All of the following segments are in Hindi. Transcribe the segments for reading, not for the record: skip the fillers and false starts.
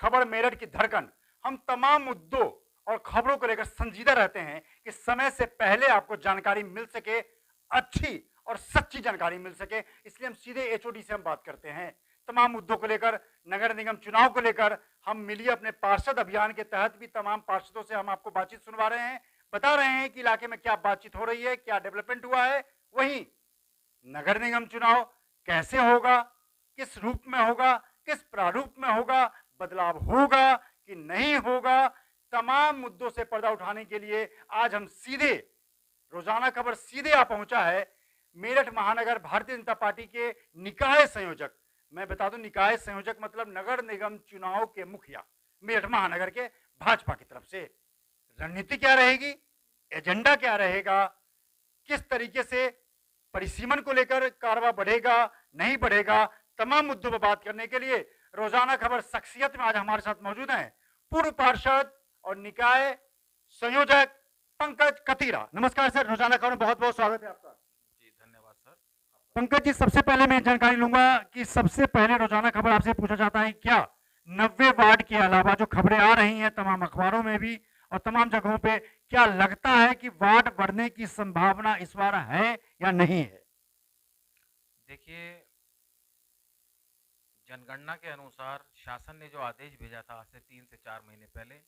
खबर मेरठ की धड़कन। हम तमाम मुद्दों और खबरों को लेकर संजीदा रहते हैं कि समय से पहले आपको जानकारी मिल सके, अच्छी और सच्ची जानकारी मिल सके, इसलिए हम सीधे एचओडी से हम बात करते हैं तमाम मुद्दों को लेकर। नगर निगम चुनाव को लेकर हम मिलिए अपने पार्षद अभियान के तहत भी तमाम पार्षदों से हम आपको बातचीत सुनवा रहे हैं, बता रहे हैं कि इलाके में क्या बातचीत हो रही है, क्या डेवलपमेंट हुआ है। वहीं नगर निगम चुनाव कैसे होगा, किस रूप में होगा, किस प्रारूप में होगा, बदलाव होगा कि नहीं होगा, तमाम मुद्दों से पर्दा उठाने के लिए आज हम सीधे रोजाना खबर सीधे आ पहुंचा है मेरठ महानगर भारतीय जनता पार्टी के निकाय संयोजक। मैं बता दूं, निकाय संयोजक मतलब नगर निगम चुनाव के मुखिया मेरठ महानगर के भाजपा की तरफ से। रणनीति क्या रहेगी, एजेंडा क्या रहेगा, किस तरीके से परिसीमन को लेकर कारवा बढ़ेगा नहीं बढ़ेगा, तमाम मुद्दों पर बात करने के लिए रोजाना खबर शख्सियत में आज हमारे साथ मौजूद हैं पूर्व पार्षद और निकाय संयोजक पंकज कतीरा। नमस्कार सर, रोजाना खबर में बहुत बहुत स्वागत है आपका। जी धन्यवाद सर। पंकज जी, सबसे पहले मैं जानकारी लूंगा कि सबसे पहले रोजाना खबर आपसे पूछा जाता है क्या 90 वार्ड के अलावा जो खबरें आ रही हैं तमाम अखबारों में भी और तमाम जगहों पे, क्या लगता है कि वार्ड बढ़ने की संभावना इस बार है या नहीं है? देखिए, जनगणना के अनुसार शासन ने जो आदेश भेजा था आज से 3 से 4 महीने पहले,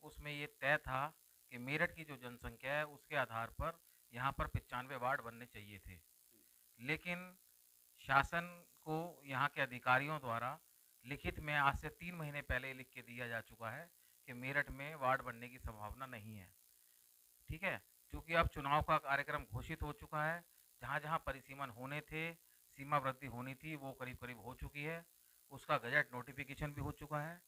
उसमें ये तय था कि मेरठ की जो जनसंख्या है उसके आधार पर यहाँ पर 95 वार्ड बनने चाहिए थे। लेकिन शासन को यहाँ के अधिकारियों द्वारा लिखित में आज से 3 महीने पहले लिख के दिया जा चुका है कि मेरठ में वार्ड बनने की संभावना नहीं है। ठीक है, क्योंकि अब चुनाव का कार्यक्रम घोषित हो चुका है, जहाँ जहाँ परिसीमन होने थे, सीमा वृद्धि होनी थी, वो करीब करीब हो चुकी है, उसका गजट नोटिफिकेशन भी हो चुका है।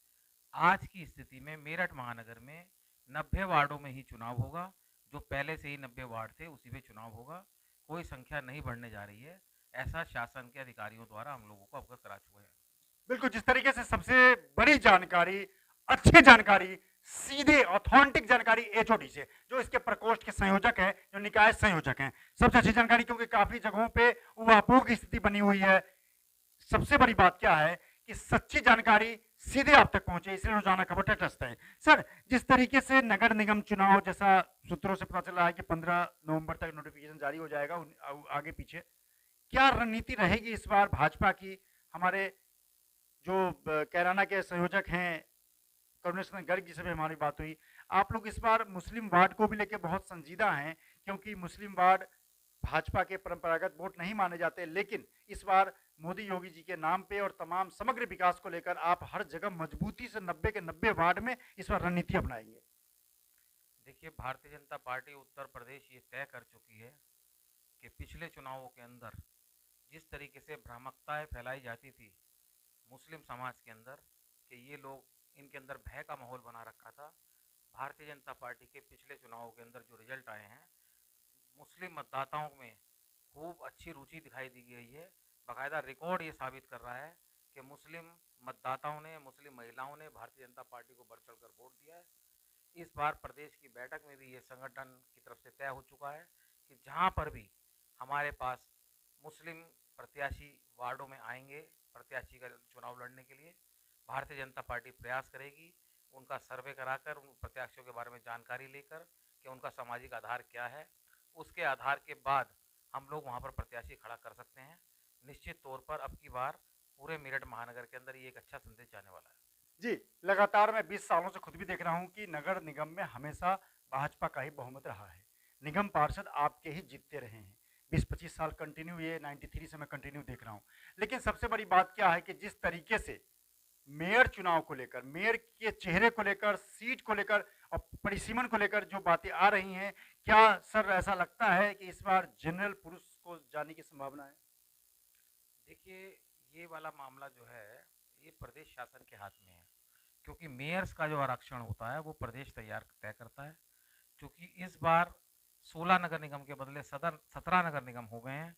आज की स्थिति में मेरठ महानगर में 90 वार्डों में ही चुनाव होगा, जो पहले से ही 90 वार्ड थे उसी में चुनाव होगा, कोई संख्या नहीं बढ़ने जा रही है, ऐसा शासन के अधिकारियों द्वारा हम लोगों को अवगत करा चुके हैं। बिल्कुल, जिस तरीके से सबसे बड़ी जानकारी, अच्छी जानकारी, सीधे ऑथेंटिक जानकारी एचओडी से, जो इसके प्रकोष्ठ के संयोजक हैं, जो निकाय संयोजक हैं, सबसे अच्छी जानकारी, क्योंकि काफी जगहों पे उहापोह की स्थिति बनी हुई है। सबसे बड़ी बात क्या है कि सच्ची जानकारी सीधे आप तक पहुंचे, इसलिए रोजाना खबर तटस्थ है। सर, जिस तरीके से नगर निगम चुनाव, जैसा सूत्रों से पता चल रहा है कि 15 नवंबर तक नोटिफिकेशन जारी हो जाएगा, आगे पीछे क्या रणनीति रहेगी इस बार भाजपा की? हमारे जो कैराना के संयोजक हैं करुणेश गर्ग जी से भी हमारी बात हुई, आप लोग इस बार मुस्लिम वार्ड को भी लेकर बहुत संजीदा हैं, क्योंकि मुस्लिम वार्ड भाजपा के परंपरागत वोट नहीं माने जाते, लेकिन इस बार मोदी योगी जी के नाम पे और तमाम समग्र विकास को लेकर आप हर जगह मजबूती से 90 के 90 वार्ड में इस बार रणनीति अपनाएंगे। देखिए, भारतीय जनता पार्टी उत्तर प्रदेश ये तय कर चुकी है कि पिछले चुनावों के अंदर जिस तरीके से भ्रामकताएं फैलाई जाती थी मुस्लिम समाज के अंदर, कि ये लोग, इनके अंदर भय का माहौल बना रखा था, भारतीय जनता पार्टी के पिछले चुनावों के अंदर जो रिजल्ट आए हैं, मुस्लिम मतदाताओं में खूब अच्छी रुचि दिखाई दी गई है। बाकायदा रिकॉर्ड ये साबित कर रहा है कि मुस्लिम मतदाताओं ने, मुस्लिम महिलाओं ने भारतीय जनता पार्टी को बढ़ चढ़ कर वोट दिया है। इस बार प्रदेश की बैठक में भी ये संगठन की तरफ से तय हो चुका है कि जहाँ पर भी हमारे पास मुस्लिम प्रत्याशी वार्डों में आएंगे प्रत्याशी का चुनाव लड़ने के लिए, भारतीय जनता पार्टी प्रयास करेगी उनका सर्वे कराकर उन प्रत्याशियों के बारे में जानकारी लेकर कि उनका सामाजिक आधार क्या है, उसके आधार के बाद हम लोग वहाँ पर प्रत्याशी खड़ा कर सकते हैं। निश्चित तौर पर अब की बार पूरे मेरठ महानगर के अंदर ये एक अच्छा संदेश जाने वाला है। जी, लगातार मैं 20 सालों से खुद भी देख रहा हूं कि नगर निगम में हमेशा भाजपा का ही बहुमत रहा है। निगम पार्षद आपके ही जीतते रहे हैं, 20-25 साल कंटिन्यू, ये 93 से मैं कंटिन्यू देख रहा हूं। लेकिन सबसे बड़ी बात क्या है कि जिस तरीके से मेयर चुनाव को लेकर, मेयर के चेहरे को लेकर, सीट को लेकर और परिसीमन को लेकर जो बातें आ रही हैं, क्या सर ऐसा लगता है कि इस बार जनरल पुरुष को जाने की संभावना है? देखिए, ये वाला मामला जो है ये प्रदेश शासन के हाथ में है, क्योंकि मेयर्स का जो आरक्षण होता है वो प्रदेश तय करता है। क्योंकि इस बार 16 नगर निगम के बदले 17 नगर निगम हो गए हैं,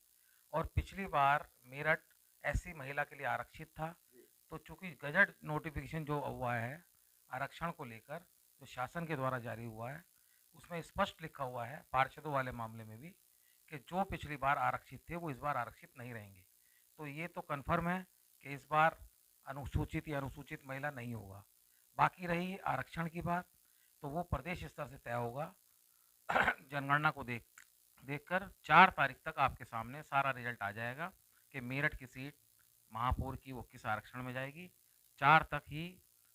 और पिछली बार मेरठ एससी महिला के लिए आरक्षित था। तो चूंकि गजट नोटिफिकेशन जो हुआ है आरक्षण को लेकर, जो शासन के द्वारा जारी हुआ है, उसमें स्पष्ट लिखा हुआ है पार्षदों वाले मामले में भी कि जो पिछली बार आरक्षित थे वो इस बार आरक्षित नहीं रहेंगे। तो ये तो कन्फर्म है कि इस बार अनुसूचित या अनुसूचित महिला नहीं होगा। बाकी रही आरक्षण की बात, तो वो प्रदेश स्तर से तय होगा। जनगणना को देखकर 4 तारीख तक आपके सामने सारा रिजल्ट आ जाएगा कि मेरठ की सीट महापौर की वो किस आरक्षण में जाएगी। 4 तक ही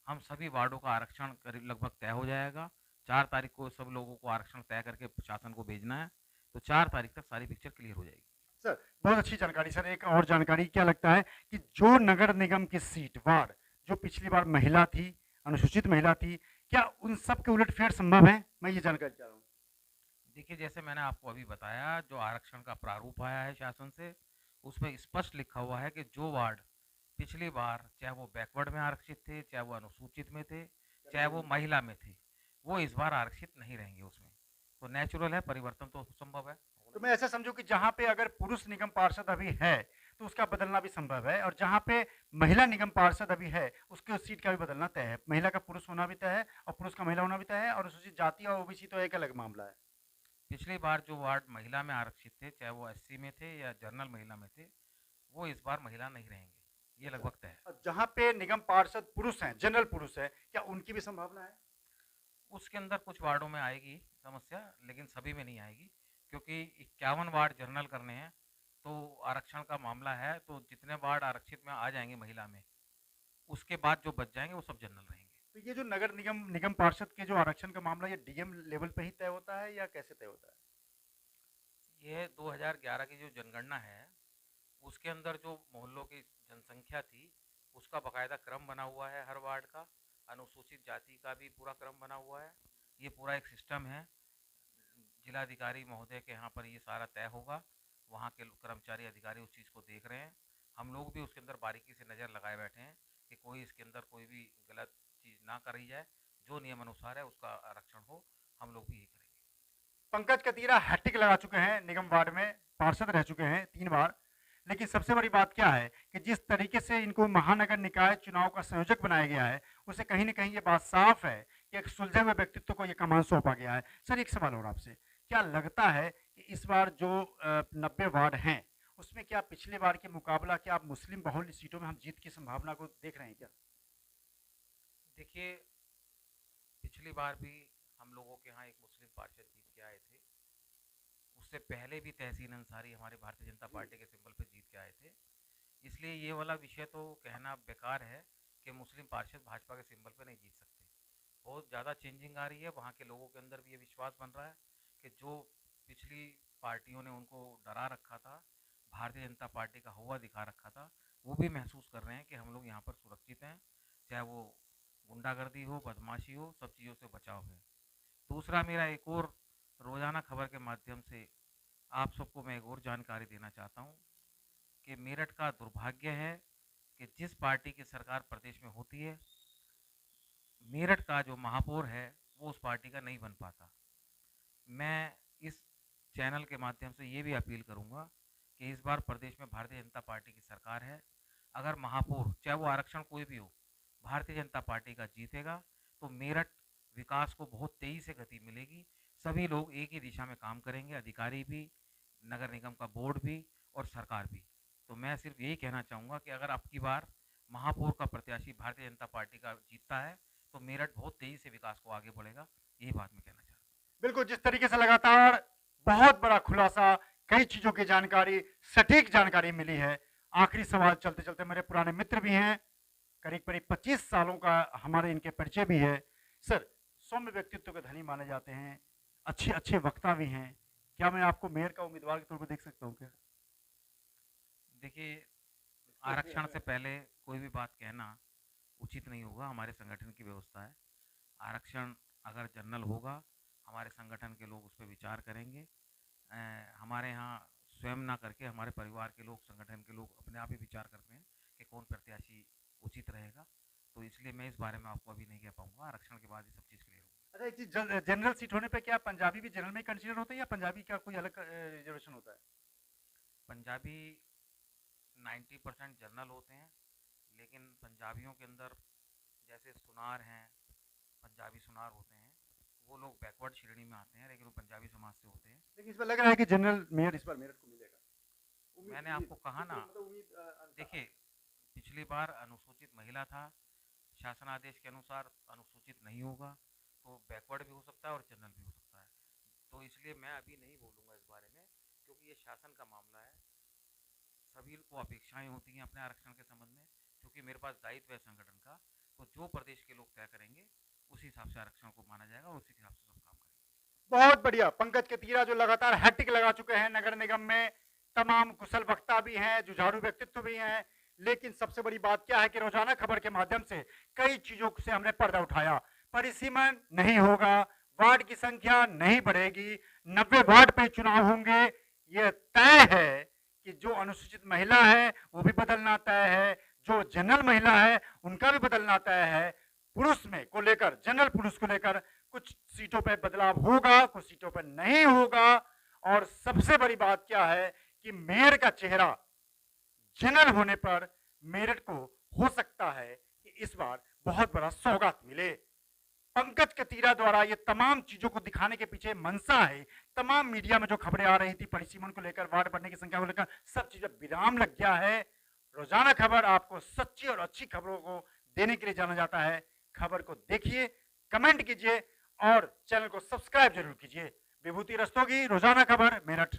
हम सभी वार्डों का आरक्षण करीब लगभग तय हो जाएगा। 4 तारीख को सब लोगों को आरक्षण तय करके प्रशासन को भेजना है, तो 4 तारीख तक सारी पिक्चर क्लियर हो जाएगी। सर बहुत अच्छी जानकारी। सर एक और जानकारी, क्या लगता है कि जो नगर निगम की सीट वार्ड जो पिछली बार महिला थी, अनुसूचित महिला थी, क्या उन सब के उलटफेर संभव है? मैं ये जानकारी चाह रहा हूँ। देखिए, जैसे मैंने आपको अभी बताया, जो आरक्षण का प्रारूप आया है शासन से, उसमें स्पष्ट लिखा हुआ है कि जो वार्ड पिछली बार चाहे वो बैकवर्ड में आरक्षित थे, चाहे वो अनुसूचित में थे, चाहे वो महिला में थे, वो इस बार आरक्षित नहीं रहेंगे उसमें। तो नेचुरल है, परिवर्तन तो संभव है। तो मैं ऐसा समझूं कि जहां पे अगर पुरुष निगम पार्षद अभी है तो उसका बदलना भी संभव है, और जहां पे महिला निगम पार्षद अभी है उसके सीट का भी बदलना तय है। महिला का पुरुष होना भी तय है और पुरुष का महिला होना भी तय है, और अनुसूचित जाति और ओबीसी तो एक अलग मामला है। पिछली बार जो वार्ड महिला में आरक्षित थे, चाहे वो एससी में थे या जनरल महिला में थे, वो इस बार महिला नहीं रहेंगे, ये लगभग तय है। और जहां पे निगम पार्षद पुरुष हैं, जनरल पुरुष है, क्या उनकी भी संभावना है? उसके अंदर कुछ वार्डों में आएगी समस्या, लेकिन सभी में नहीं आएगी, क्योंकि 51 वार्ड जनरल करने हैं। तो आरक्षण का मामला है, तो जितने वार्ड आरक्षित में आ जाएंगे महिला में, उसके बाद जो बच जाएंगे वो सब जनरल रहेंगे। तो ये जो नगर निगम निगम पार्षद के जो आरक्षण का मामला, ये डीएम लेवल पे ही तय होता है या कैसे तय होता है? ये 2011 की जो जनगणना है, उसके अंदर जो मोहल्लों की जनसंख्या थी, उसका बकायदा क्रम बना हुआ है हर वार्ड का। अनुसूचित जाति का भी पूरा क्रम बना हुआ है। ये पूरा एक सिस्टम है। जिलाधिकारी महोदय के यहाँ पर ये सारा तय होगा। वहाँ के कर्मचारी अधिकारी उस चीज़ को देख रहे हैं। हम लोग भी उसके अंदर बारीकी से नज़र लगाए बैठे हैं कि कोई इसके अंदर कोई भी गलत चीज़ ना करी जाए, जो नियम अनुसार है उसका आरक्षण हो। हम लोग भी यही करेंगे। पंकज कतीरा हैट्रिक लगा चुके हैं, निगम वार्ड में पार्षद रह चुके हैं 3 बार। लेकिन सबसे बड़ी बात क्या है कि जिस तरीके से इनको महानगर निकाय चुनाव का संयोजक बनाया गया है, उससे कहीं ना कहीं ये बात साफ है कि एक सुलझे हुए व्यक्तित्व को ये कमान सौंपा गया है। सर एक सवाल और आपसे, क्या लगता है कि इस बार जो 90 वार्ड हैं उसमें क्या पिछले बार के मुकाबला, क्या आप मुस्लिम बहुल सीटों में हम जीत की संभावना को देख रहे हैं क्या? देखिए, पिछली बार भी हम लोगों के यहाँ एक मुस्लिम पार्षद जीत के आए थे। उससे पहले भी तहसीन अंसारी हमारे भारतीय जनता पार्टी के सिंबल पर जीत के आए थे। इसलिए ये वाला विषय तो कहना बेकार है कि मुस्लिम पार्षद भाजपा के सिंबल पर नहीं जीत सकते। बहुत ज़्यादा चेंजिंग आ रही है, वहाँ के लोगों के अंदर भी ये विश्वास बन रहा है कि जो पिछली पार्टियों ने उनको डरा रखा था, भारतीय जनता पार्टी का हवा दिखा रखा था, वो भी महसूस कर रहे हैं कि हम लोग यहाँ पर सुरक्षित हैं। चाहे वो गुंडागर्दी हो, बदमाशी हो, सब चीज़ों से बचाव है। दूसरा, मेरा एक और रोज़ाना खबर के माध्यम से आप सबको मैं एक और जानकारी देना चाहता हूँ कि मेरठ का दुर्भाग्य है कि जिस पार्टी की सरकार प्रदेश में होती है, मेरठ का जो महापौर है वो उस पार्टी का नहीं बन पाता। मैं इस चैनल के माध्यम से ये भी अपील करूँगा कि इस बार प्रदेश में भारतीय जनता पार्टी की सरकार है। अगर महापौर, चाहे वो आरक्षण कोई भी हो, भारतीय जनता पार्टी का जीतेगा, तो मेरठ विकास को बहुत तेज़ी से गति मिलेगी। सभी लोग एक ही दिशा में काम करेंगे, अधिकारी भी, नगर निगम का बोर्ड भी और सरकार भी। तो मैं सिर्फ यही कहना चाहूँगा कि अगर अब की बार महापौर का प्रत्याशी भारतीय जनता पार्टी का जीतता है, तो मेरठ बहुत तेज़ी से विकास को आगे बढ़ेगा। यही बात मैं कहना चाहता हूँ। बिल्कुल, जिस तरीके से लगातार बहुत बड़ा खुलासा, कई चीजों की जानकारी, सटीक जानकारी मिली है। आखिरी सवाल चलते चलते, मेरे पुराने मित्र भी हैं, करीब करीब 25 सालों का हमारे इनके परिचय भी है। सर सौम्य व्यक्तित्व के धनी माने जाते हैं, अच्छे अच्छे वक्ता भी हैं। क्या मैं आपको मेयर का उम्मीदवार के तौर पर देख सकता हूँ क्या? देखिए, आरक्षण से पहले कोई भी बात कहना उचित नहीं होगा। हमारे संगठन की व्यवस्था है, आरक्षण अगर जनरल होगा, हमारे संगठन के लोग उस पर विचार करेंगे। हमारे यहाँ स्वयं ना करके हमारे परिवार के लोग, संगठन के लोग अपने आप ही विचार करते हैं कि कौन प्रत्याशी उचित रहेगा। तो इसलिए मैं इस बारे में आपको अभी नहीं कह पाऊंगा। आरक्षण के बाद ये सब चीज़ क्लियर होगी। अच्छा, एक चीज, जनरल सीट होने पे क्या पंजाबी भी जनरल में कंसीडर होते हैं या पंजाबी का कोई अलग रिजर्वेशन होता है? पंजाबी 90% जनरल होते हैं, लेकिन पंजाबियों के अंदर जैसे सुनार हैं, पंजाबी सुनार होते हैं, वो लोग बैकवर्ड श्रेणी में आते हैं, लेकिन वो पंजाबी समाज से होते हैं। लेकिन इस बार लग रहा है कि जनरल मेयर इस बार मेरठ को मिलेगा। मैंने आपको कहा ना, देखिए, पिछली बार अनुसूचित महिला था, शासनादेश के अनुसार अनुसूचित नहीं होगा, तो बैकवर्ड भी हो सकता है और जनरल भी हो सकता है। तो इसलिए मैं अभी नहीं बोलूँगा इस बारे में, क्योंकि ये शासन का मामला है। सभी को अपेक्षाएं होती हैं अपने आरक्षण के संबंध में, क्योंकि मेरे पास दायित्व है संगठन का। तो जो प्रदेश के लोग तय करेंगे उसी हिसाब से आरक्षण को माना जाएगा और उसी हिसाब से सब काम करेंगे। बहुत बढ़िया। पंकज कतीरा जो लगातार हैट्रिक लगा चुके हैं नगर निगम में, तमाम कुशल वक्ता भी हैं, जुझारू व्यक्तित्व भी हैं, लेकिन सबसे बड़ी बात क्या है कि रोजाना खबर के माध्यम से कई चीजों से हमने पर्दा उठाया। परिसीमन नहीं होगा, वार्ड की संख्या नहीं बढ़ेगी, 90 वार्ड पे चुनाव होंगे, यह तय है कि जो अनुसूचित महिला है वो भी बदलना तय है, जो जनरल महिला है उनका भी बदलना तय है। पुरुष में को लेकर, जनरल पुरुष को लेकर कुछ सीटों पर बदलाव होगा, कुछ सीटों पर नहीं होगा। और सबसे बड़ी बात क्या है कि मेयर का चेहरा जनरल होने पर मेरठ को हो सकता है कि इस बार बहुत बड़ा सौगात मिले। पंकज कतीरा द्वारा ये तमाम चीजों को दिखाने के पीछे मंशा है। तमाम मीडिया में जो खबरें आ रही थी परिसीमन को लेकर, वार्ड बढ़ने की संख्या को लेकर, सब चीजें विराम लग गया है। रोजाना खबर आपको सच्ची और अच्छी खबरों को देने के लिए जाना जाता है। खबर को देखिए, कमेंट कीजिए और चैनल को सब्सक्राइब जरूर कीजिए। विभूति रस्तोगी, रोजाना खबर, मेरठ।